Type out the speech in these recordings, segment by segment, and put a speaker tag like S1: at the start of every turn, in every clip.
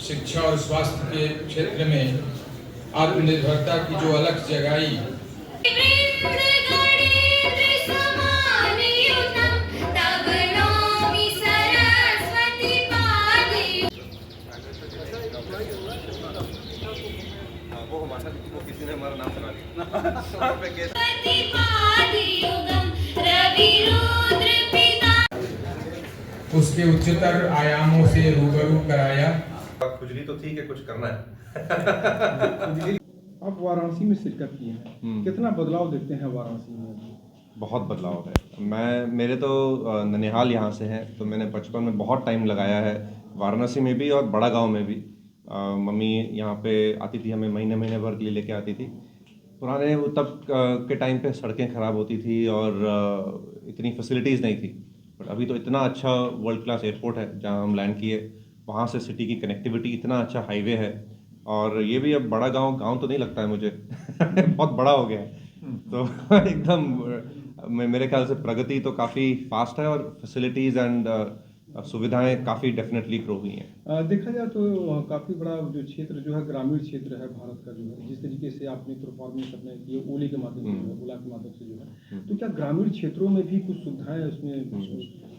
S1: शिक्षा और स्वास्थ्य के क्षेत्र में आत्मनिर्भरता की जो अलख जगाई।
S2: वो हमारा वो किसी ने हमारा नाम सुना दिया।
S1: उसके उच्चतर आयामों से रूबरू कराया।
S2: खुजली तो थी कि कुछ करना है।
S3: आप वाराणसी में शिरकत किए हैं, कितना बदलाव देखते हैं वाराणसी में?
S2: बहुत बदलाव है। मेरे तो ननिहाल यहाँ से हैं, तो मैंने बचपन में बहुत टाइम लगाया है वाराणसी में भी और बड़ा गांव में भी। मम्मी यहाँ पे आती थी, हमें महीने महीने भर के लिए लेके आती थी। पुराने वो तब के टाइम पे सड़कें ख़राब होती थी और इतनी फैसिलिटीज़ नहीं थी। बट अभी तो इतना अच्छा वर्ल्ड क्लास एयरपोर्ट है जहाँ हम लैंड किए, वहाँ से सिटी की कनेक्टिविटी, इतना अच्छा हाईवे है। और ये भी अब बड़ा गांव तो नहीं लगता है मुझे। बहुत बड़ा हो गया है। तो एकदम मेरे ख्याल से प्रगति तो काफ़ी फास्ट है और फैसिलिटीज़ एंड सुविधाएं काफ़ी डेफिनेटली ग्रो हुई हैं।
S3: देखा जाए तो काफ़ी बड़ा जो क्षेत्र जो है ग्रामीण क्षेत्र है भारत का, जो है जिस तरीके से आपने परफॉर्मेंस अपने किए ओले के माध्यम से, ओला के माध्यम से जो है, तो क्या ग्रामीण क्षेत्रों में भी कुछ सुविधाएं उसमें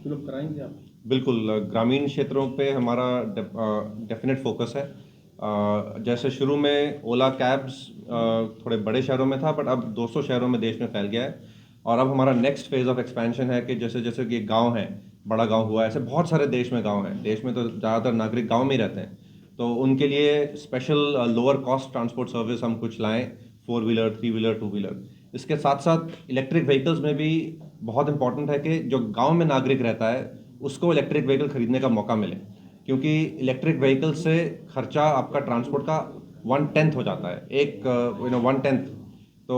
S3: सुलभ कराएंगे आप?
S2: बिल्कुल, ग्रामीण क्षेत्रों पे हमारा डेफिनेट फोकस है। जैसे शुरू में ओला कैब्स थोड़े बड़े शहरों में था, बट अब 200 शहरों में देश में फैल गया है। और अब हमारा नेक्स्ट फेज ऑफ एक्सपेंशन है कि जैसे जैसे कि गांव है, बड़ा गांव हुआ, ऐसे बहुत सारे देश में गांव हैं। देश में तो ज़्यादातर नागरिक गांव में ही रहते हैं, तो उनके लिए special lower cost transport service हम कुछ लाएं, 4 व्हीलर, 3 व्हीलर, 2 व्हीलर। इसके साथ साथ इलेक्ट्रिक व्हीकल्स में भी बहुत इंपॉर्टेंट है कि जो गांव में नागरिक रहता है उसको इलेक्ट्रिक व्हीकल खरीदने का मौका मिले, क्योंकि इलेक्ट्रिक व्हीकल से खर्चा आपका ट्रांसपोर्ट का 1/10 हो जाता है, एक 1/10। तो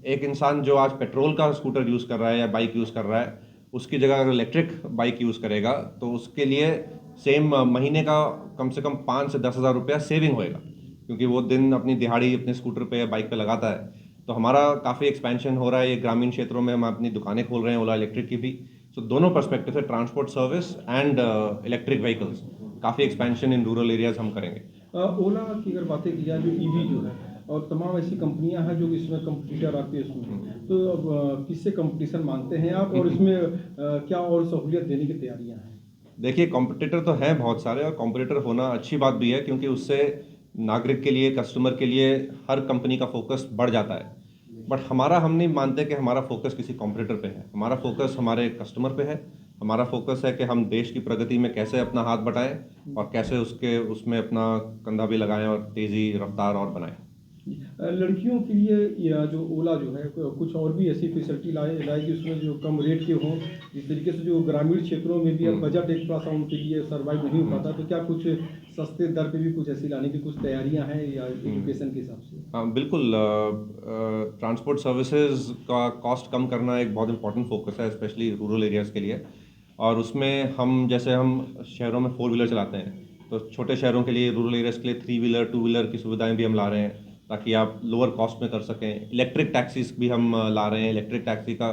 S2: एक इंसान जो आज पेट्रोल का स्कूटर यूज़ कर रहा है या बाइक यूज़ कर रहा है, उसकी जगह अगर इलेक्ट्रिक बाइक यूज़ करेगा तो उसके लिए सेम महीने का कम से कम 5 से 10 हज़ार रुपया सेविंग होएगा, क्योंकि वो दिन अपनी दिहाड़ी अपने स्कूटर पे या बाइक पे लगाता है। तो हमारा काफ़ी एक्सपेंशन हो रहा है ये ग्रामीण क्षेत्रों में, हम अपनी दुकानें खोल रहे हैं ओला इलेक्ट्रिक की भी। सो दोनों पर्सपेक्टिव से transport service and electric vehicles, काफ़ी एक्सपेंशन इन रूरल एरियाज हम करेंगे।
S3: ओला की अगर बातें की जाए, जो ईवी जो है और तमाम ऐसी कंपनियां हैं जो इसमें कंपटीटर आती है इसमें, तो अब किससे कंपटीशन मानते हैं आप, और इसमें क्या और सहूलियत देने की तैयारियां हैं?
S2: देखिए, कॉम्पिटिटर तो हैं बहुत सारे, और कॉम्पिटिटर होना अच्छी बात भी है, क्योंकि उससे नागरिक के लिए, कस्टमर के लिए हर कंपनी का फोकस बढ़ जाता है। बट हम नहीं मानते कि हमारा फोकस किसी कॉम्पिटिटर पे है। हमारा फोकस हमारे कस्टमर पे है। हमारा फोकस है कि हम देश की प्रगति में कैसे अपना हाथ बटाएं और कैसे उसमें अपना कंधा भी लगाएं और तेज़ी रफ्तार और बनाएं।
S3: लड़कियों के लिए या जो ओला जो है कुछ और भी ऐसी फैसिलिटी लाएगी उसमें जो कम रेट के हों, जिस तरीके से जो ग्रामीण क्षेत्रों में भी अब बजट एक थोड़ा सा उनके लिए सर्वाइव नहीं हो पाता, तो क्या कुछ सस्ते दर पे भी कुछ ऐसी लाने की कुछ तैयारियां हैं या एजुकेशन के हिसाब से?
S2: हाँ, बिल्कुल। ट्रांसपोर्ट सर्विसेज का कॉस्ट कम करना एक बहुत इंपॉर्टेंट फोकस है, स्पेशली रूरल एरियाज़ के लिए। और उसमें हम शहरों में 4 व्हीलर चलाते हैं, तो छोटे शहरों के लिए, रूरल एरियाज़ के लिए 3 व्हीलर, 2 व्हीलर की सुविधाएं भी हम ला रहे हैं, ताकि आप लोअर कॉस्ट में कर सकें। इलेक्ट्रिक टैक्सीज भी हम ला रहे हैं। इलेक्ट्रिक टैक्सी का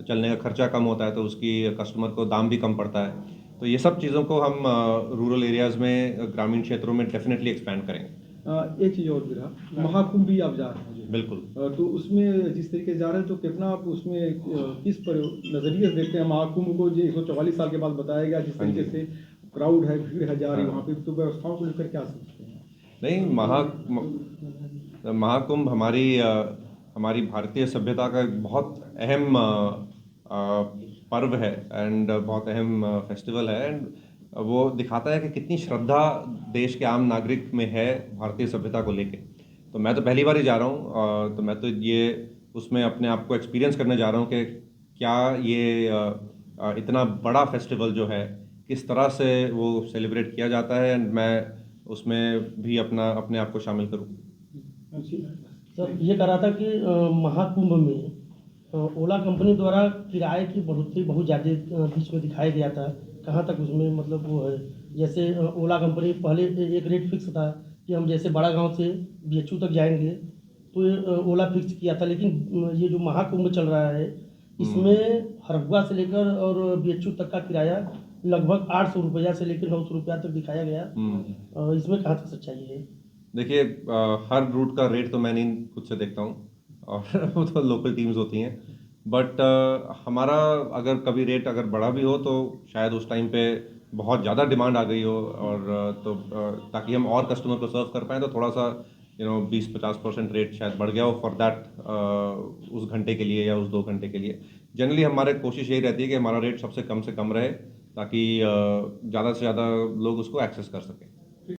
S2: चलने का खर्चा कम होता है, तो उसकी कस्टमर को दाम भी कम पड़ता है। तो ये सब चीज़ों को हम रूरल एरियाज़ में, ग्रामीण क्षेत्रों में डेफिनेटली एक्सपैंड करेंगे।
S3: एक चीज़ और भी रहा, महाकुंभ भी आप जा रहे हैं जो।
S2: बिल्कुल।
S3: तो उसमें जिस तरीके से जा रहे हैं, तो कितना आप उसमें किस पर नज़रिए से देखते हैं महाकुंभ को? जो 144 साल के बाद बताया गया, जिस तरीके से क्राउड है, भीड़ है जा रही है वहाँ पे, तो व्यवस्थाओं को लेकर क्या सोचते हैं?
S2: नहीं, महाकुंभ हमारी भारतीय सभ्यता का एक बहुत अहम पर्व है एंड बहुत अहम फेस्टिवल है। एंड वो दिखाता है कि कितनी श्रद्धा देश के आम नागरिक में है भारतीय सभ्यता को लेके। तो मैं तो पहली बार ही जा रहा हूँ, तो मैं तो ये उसमें अपने आप को एक्सपीरियंस करने जा रहा हूँ कि क्या ये इतना बड़ा फेस्टिवल जो है, किस तरह से वो सेलिब्रेट किया जाता है, एंड मैं उसमें भी अपने आप को शामिल करूँ।
S4: सर, ये कह रहा था कि महाकुंभ में ओला कंपनी द्वारा किराए की बढ़ोतरी बहुत ज़्यादा बीच में दिखाया गया था। कहाँ तक उसमें मतलब वो है? जैसे ओला कंपनी पहले एक रेट फिक्स था कि हम जैसे बड़ा गांव से बीएचयू तक जाएंगे, तो ये ओला फिक्स किया था। लेकिन ये जो महाकुंभ चल रहा है, इसमें हरगुआ से लेकर और बीएचयू तक का किराया लगभग 800 रुपया से लेकर 900 रुपया तक दिखाया गया। इसमें कहाँ तक सच्चाई है?
S2: देखिए, हर रूट का रेट तो मैं नहीं खुद से देखता हूँ और वो तो लोकल टीम्स होती हैं। बट हमारा अगर कभी रेट अगर बढ़ा भी हो तो शायद उस टाइम पे बहुत ज़्यादा डिमांड आ गई हो और ताकि हम और कस्टमर को सर्व कर पाएँ तो थोड़ा सा 20-50% रेट शायद बढ़ गया हो फॉर दैट उस घंटे के लिए या उस 2 घंटे के लिए। जनरली हमारे कोशिश यही रहती है कि हमारा रेट सबसे कम से कम रहे ताकि ज़्यादा से ज़्यादा लोग उसको एक्सेस कर सकें।